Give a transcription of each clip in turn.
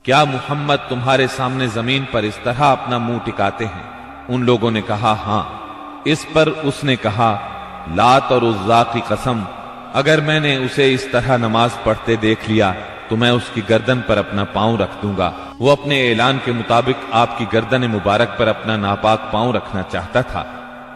کیا محمد تمہارے سامنے زمین پر اس طرح اپنا منہ ٹکاتے ہیں؟ ان لوگوں نے کہا ہاں۔ اس پر اس نے کہا لات اور عزا کی قسم، اگر میں نے اسے اس طرح نماز پڑھتے دیکھ لیا تو میں اس کی گردن پر اپنا پاؤں رکھ دوں گا۔ وہ اپنے اعلان کے مطابق آپ کی گردن مبارک پر اپنا ناپاک پاؤں رکھنا چاہتا تھا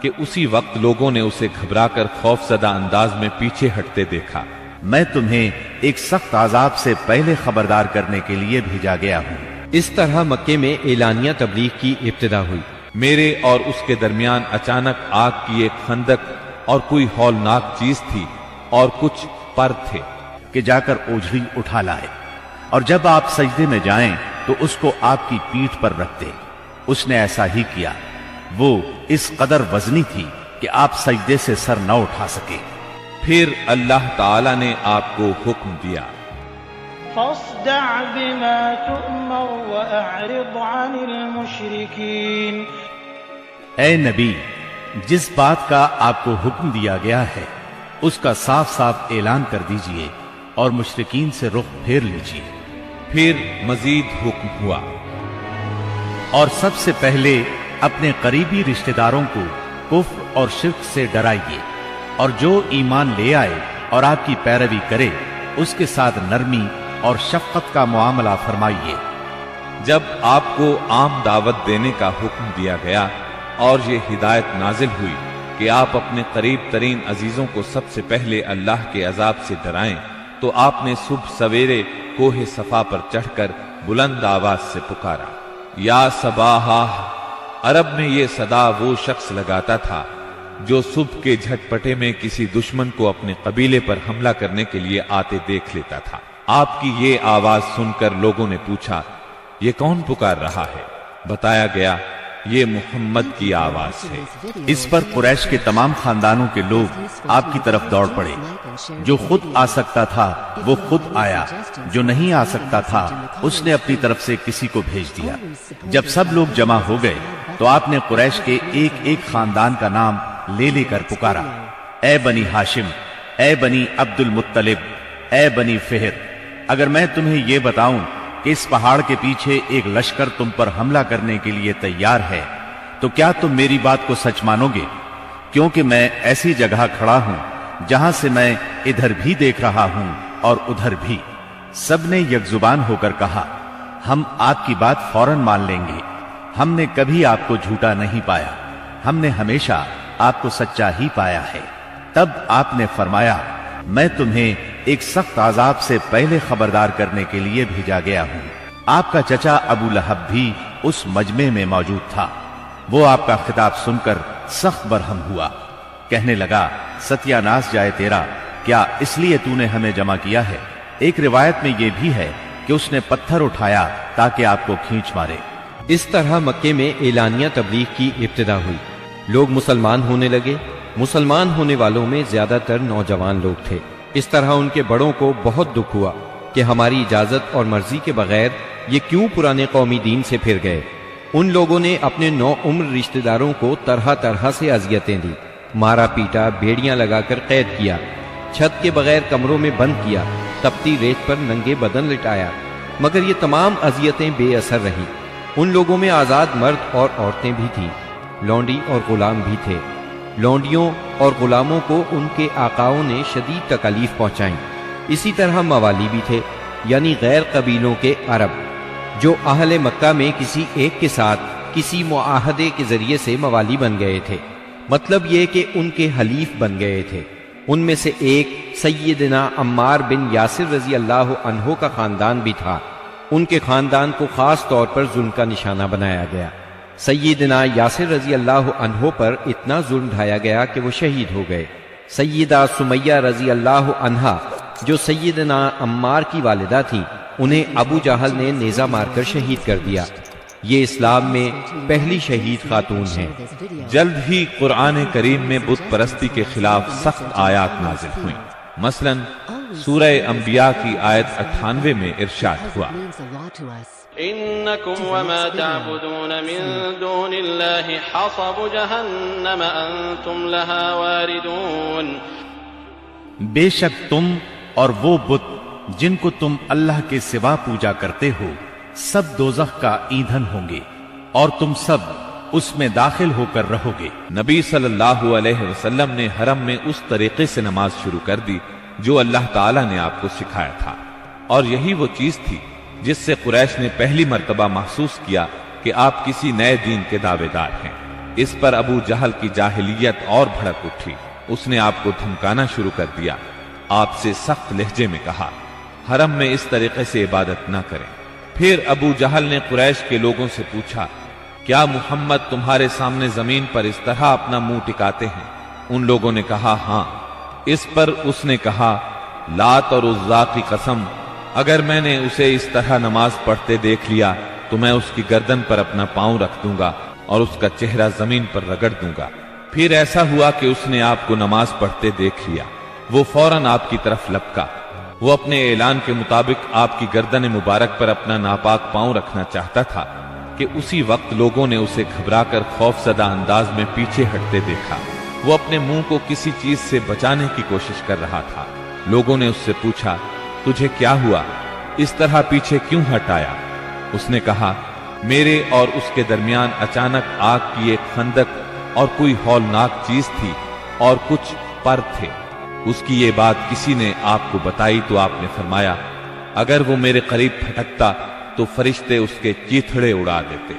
کہ اسی وقت لوگوں نے اسے گھبرا کر خوف زدہ انداز میں پیچھے ہٹتے دیکھا۔ میں تمہیں ایک سخت عذاب سے پہلے خبردار کرنے کے لیے بھیجا گیا ہوں۔ اس طرح مکے میں اعلانیہ تبلیغ کی ابتدا ہوئی۔ میرے اور اس کے درمیان اچانک آگ کی ایک خندق اور کوئی ہولناک چیز تھی اور کچھ پر تھے کہ جا کر اوجھڑی اٹھا لائے، اور جب آپ سجدے میں جائیں تو اس کو آپ کی پیٹھ پر رکھ دے۔ اس نے ایسا ہی کیا۔ وہ اس قدر وزنی تھی کہ آپ سجدے سے سر نہ اٹھا سکے۔ پھر اللہ تعالی نے آپ کو حکم دیا فاصدع بما تؤمر واعرض عن المشرکین۔ اے نبی، جس بات کا آپ کو حکم دیا گیا ہے اس کا صاف صاف اعلان کر دیجئے اور مشرکین سے رخ پھیر لیجئے۔ پھر مزید حکم ہوا اور سب سے پہلے اپنے قریبی رشتہ داروں کو کفر اور شرک سے ڈرائیے، اور جو ایمان لے آئے اور آپ کی پیروی کرے اس کے ساتھ نرمی اور شفقت کا معاملہ فرمائیے۔ جب آپ کو عام دعوت دینے کا حکم دیا گیا اور یہ ہدایت نازل ہوئی کہ آپ اپنے قریب ترین عزیزوں کو سب سے پہلے اللہ کے عذاب سے ڈرائیں، تو آپ نے صبح سویرے کوہ صفا پر چڑھ کر بلند آواز سے پکارا یا صباحا۔ عرب میں یہ صدا وہ شخص لگاتا تھا جو صبح کے جھٹپٹے میں کسی دشمن کو اپنے قبیلے پر حملہ کرنے کے لیے آتے دیکھ لیتا تھا۔ آپ کی یہ آواز سن کر لوگوں نے پوچھا یہ کون پکار رہا ہے؟ بتایا گیا یہ محمد کی آواز ہے۔ اس پر قریش کے تمام خاندانوں کے لوگ آپ کی طرف دوڑ پڑے۔ جو خود آ سکتا تھا وہ خود آیا، جو نہیں آ سکتا تھا اس نے اپنی طرف سے کسی کو بھیج دیا۔ جب سب لوگ جمع ہو گئے تو آپ نے قریش کے ایک ایک خاندان کا نام لے لے کر پکارا، اے بنی ہاشم، اے بنی عبد المطلب، اے بنی فہر، اگر میں تمہیں یہ بتاؤں کہ اس پہاڑ کے پیچھے ایک لشکر تم پر حملہ کرنے کے لیے تیار ہے تو کیا تم میری بات کو سچ مانو گے؟ کیونکہ میں ایسی جگہ کھڑا ہوں جہاں سے میں ادھر بھی دیکھ رہا ہوں اور ادھر بھی۔ سب نے یک زبان ہو کر کہا ہم آپ کی بات فوراً مان لیں گے، ہم نے کبھی آپ کو جھوٹا نہیں پایا، ہم نے ہمیشہ آپ کو سچا ہی پایا ہے۔ تب آپ نے فرمایا میں تمہیں ایک سخت عذاب سے پہلے خبردار کرنے کے لیے بھیجا گیا ہوں۔ آپ کا چچا ابو لہب بھی اس مجمع میں موجود تھا۔ وہ آپ کا خطاب سن کر سخت برہم ہوا، کہنے لگا ستیہ ناس جائے تیرا، کیا اس لیے تو نے ہمیں جمع کیا ہے؟ ایک روایت میں یہ بھی ہے کہ اس نے پتھر اٹھایا تاکہ آپ کو کھینچ مارے۔ اس طرح مکے میں اعلانیہ تبلیغ کی ابتدا ہوئی۔ لوگ مسلمان ہونے لگے۔ مسلمان ہونے والوں میں زیادہ تر نوجوان لوگ تھے۔ اس طرح ان کے بڑوں کو بہت دکھ ہوا کہ ہماری اجازت اور مرضی کے بغیر یہ کیوں پرانے قومی دین سے پھر گئے۔ ان لوگوں نے اپنے نو عمر رشتہ داروں کو طرح طرح سے اذیتیں دی، مارا پیٹا، بیڑیاں لگا کر قید کیا، چھت کے بغیر کمروں میں بند کیا، تپتی ریت پر ننگے بدن لٹایا، مگر یہ تمام اذیتیں بے اثر رہیں۔ ان لوگوں میں آزاد مرد اور عورتیں بھی تھیں، لونڈی اور غلام بھی تھے۔ لونڈیوں اور غلاموں کو ان کے آقاؤں نے شدید تکالیف پہنچائیں۔ اسی طرح موالی بھی تھے، یعنی غیر قبیلوں کے عرب، جو اہل مکہ میں کسی ایک کے ساتھ کسی معاہدے کے ذریعے سے موالی بن گئے تھے، مطلب یہ کہ ان کے حلیف بن گئے تھے۔ ان میں سے ایک سیدنا عمار بن یاسر رضی اللہ عنہ کا خاندان بھی تھا۔ ان کے خاندان کو خاص طور پر ظلم کا نشانہ بنایا گیا۔ سیدنا یاسر رضی اللہ عنہ پر اتنا ظلم ڈھایا گیا کہ وہ شہید ہو گئے۔ سیدہ سمیہ رضی اللہ عنہا جو سیدنا عمار کی والدہ تھی، انہیں ابو جہل نے نیزہ مار کر شہید کر دیا۔ یہ اسلام میں پہلی شہید خاتون ہیں۔ جلد ہی قرآن کریم میں بت پرستی کے خلاف سخت آیات نازل ہوئیں۔ مثلا سورہ انبیاء کی آیت 98 میں ارشاد ہوا انکم وما تعبدون من دون اللہ حصب جہنم انتم لها واردون۔ بے شک تم اور وہ بت جن کو تم اللہ کے سوا پوجا کرتے ہو सब दोज़ख का ईंधन होंगे और तुम सब उसमें दाखिल होकर रहोगे। नबी सल्लल्लाहु अलैहि वसल्लम ने हरम में उस तरीके से नमाज शुरू कर दी जो अल्लाह ताला ने आपको सिखाया था, और यही वो चीज थी जिससे कुरैश ने पहली मर्तबा महसूस किया कि आप किसी नए दीन के दावेदार हैं। इस पर अबू जहल की जाहिलियत और भड़क उठी। उसने आपको धमकाना शुरू कर दिया। आपसे सख्त लहजे में कहा, हरम में इस तरीके से इबादत न करें। फिर अबू जहल ने कुरैश के लोगों से पूछा, क्या मुहम्मद तुम्हारे सामने जमीन पर इस तरह अपना मुंह टिकाते हैं? उन लोगों ने कहा, हाँ। इस पर उसने कहा, लात और उज़्ज़ा की कसम, अगर मैंने उसे इस तरह नमाज पढ़ते देख लिया तो मैं उसकी गर्दन पर अपना पांव रख दूंगा और उसका चेहरा जमीन पर रगड़ दूंगा। फिर ऐसा हुआ कि उसने आपको नमाज पढ़ते देख लिया। वो फौरन आपकी तरफ लपका। वो अपने ऐलान के मुताबिक आपकी गर्दन मुबारक पर अपना नापाक पांव रखना चाहता था कि उसी वक्त लोगों ने उसे घबराकर खौफजदा अंदाज में पीछे हटते देखा। वो अपने मुंह को किसी चीज से बचाने की कोशिश कर रहा था। लोगों ने उससे पूछा, तुझे क्या हुआ? इस तरह पीछे क्यों हट आया? उसने कहा, मेरे और उसके दरमियान अचानक आग की एक खंदक और कोई हौलनाक चीज थी और कुछ पर थे। उसकी ये बात किसी ने आपको बताई तो आपने फरमाया, अगर वो मेरे करीब फटकता तो फरिश्ते उसके चीथड़े उड़ा देते।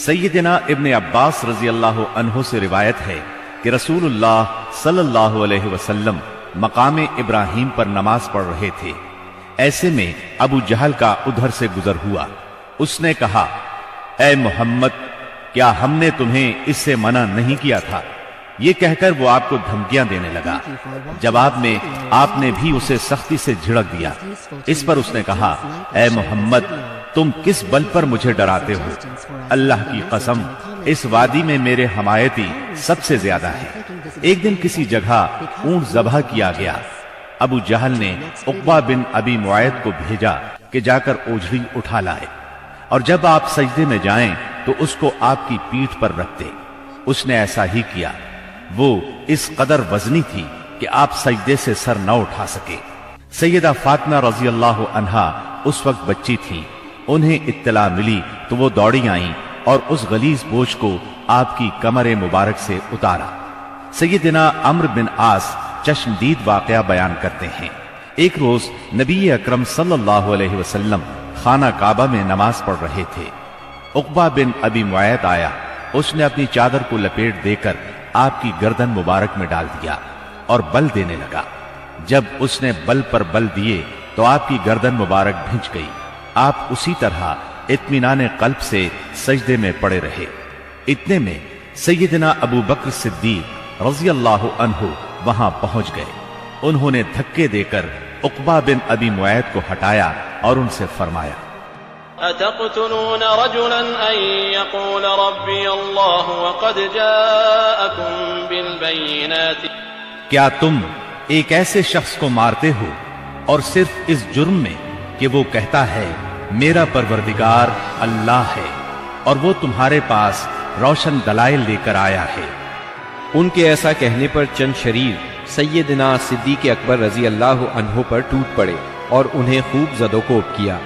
सैयदना इब्न अब्बास रजी अल्लाह अन्हु से रिवायत है कि रसूलुल्लाह सल्लल्लाहु अलैहि वसल्लम मकाम इब्राहिम पर नमाज पढ़ रहे थे। ऐसे में अबू जहल का उधर से गुजर हुआ। उसने कहा, ऐ मोहम्मद, क्या हमने तुम्हें इससे मना नहीं किया था? ये कहकर वो आपको धमकियां देने लगा। जवाब में आपने भी उसे सख्ती से झिड़क दिया। इस पर उसने कहा, ऐ मोहम्मद, तुम किस बल पर मुझे डराते हो? अल्लाह की कसम, इस वादी में मेरे हमायती सबसे ज्यादा है। एक दिन किसी जगह ऊंट ज़बह किया गया। अबू जहल ने उक़बा बिन अबी मुआयद को भेजा कि जाकर ओझड़ी उठा लाए, और जब आप सजदे में जाएं तो उसको आपकी पीठ पर रखते। उसने ऐसा ही किया। वो इस कदर वजनी थी कि आप सजदे से सर न उठा सके। सैयदा फातिमा रजी अल्लाह अन्हा उस वक्त बच्ची थी। उन्हें इत्तला मिली तो वो दौड़ी आईं और उस गलीज बोझ को आपकी कमरे मुबारक से उतारा। सैयदना अम्र बिन आस चश्मदीद वाकया बयान करते हैं। एक रोज नबी अकरम सल्लल्लाहु अलैहि वसल्लम खाना काबा में नमाज पढ़ रहे थे। उक़बा बिन अबी मुआयद आया। उसने अपनी चादर को लपेट देकर आपकी गर्दन मुबारक में डाल दिया और बल देने लगा। जब उसने बल पर बल दिए तो आपकी गर्दन मुबारक भिंच गई। आप उसी तरह इत्मीनान कल्ब से सजदे में पड़े रहे। इतने में सैयदना अबू बकर सिद्दीक रज़ी अल्लाह अन्हु वहां पहुंच गए। उन्होंने धक्के देकर उक़बा बिन अबी मुआयद को हटाया और उनसे फरमाया, अतक़्तुलून रजुलन अन यक़ूल रब्बी अल्लाह वक़द जाअकुम बिलबय्यिनात, क्या तुम एक ऐसे शख्स को मारते हो और सिर्फ इस जुर्म में कि वो कहता है मेरा परवरदिगार अल्लाह है, और वो तुम्हारे पास रोशन दलाइल लेकर आया है। उनके ऐसा कहने पर चंद शरीर सैयदना सिद्दीक़ अकबर रजी अल्लाह अन्हु पर टूट पड़े और उन्हें खूब ज़दोकोब किया।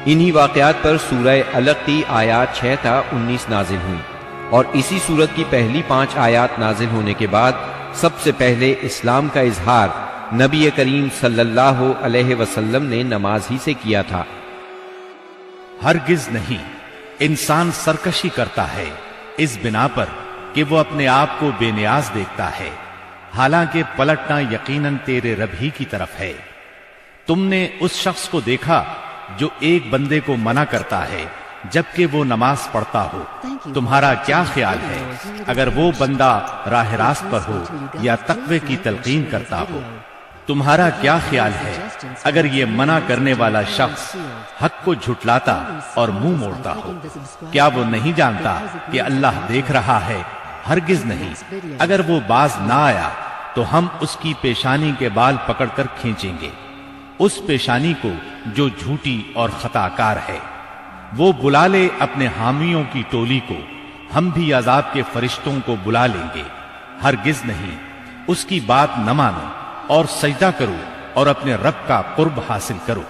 इन्हीं वाक़यात पर सूरह अलक़ की आयात 6 था 19 नाजिल हुई, और इसी सूरत की पहली 5 आयात नाजिल होने के बाद सबसे पहले इस्लाम का इजहार नबी करीम सल्लल्लाहु अलैहि वसल्लम ने नमाज ही से किया था। हरगिज नहीं, इंसान सरकशी करता है इस बिना पर कि वो अपने आप को बेनियाज देखता है, हालांकि पलटना यकीनन तेरे रब ही की तरफ है। तुमने उस शख्स को देखा जो एक बंदे को मना करता है जबकि वो नमाज पढ़ता हो। तुम्हारा क्या ख्याल है अगर वो बंदा राह रास्त पर हो या तक़वे की तलकीन करता हो? तुम्हारा क्या ख्याल है अगर ये मना करने वाला शख्स हक को झुटलाता और मुंह मोड़ता हो? क्या वो नहीं जानता कि अल्लाह देख रहा है? हरगिज नहीं। अगर वो बाज ना आया तो हम उसकी पेशानी के बाल पकड़कर खींचेंगे, उस पेशानी को जो झूठी और खताकार है। वो बुला ले अपने हामियों की टोली को, हम भी अजाब के फरिश्तों को बुला लेंगे। हरगिज नहीं, उसकी बात न मानो और सजदा करो और अपने रब का कुर्ब हासिल करो।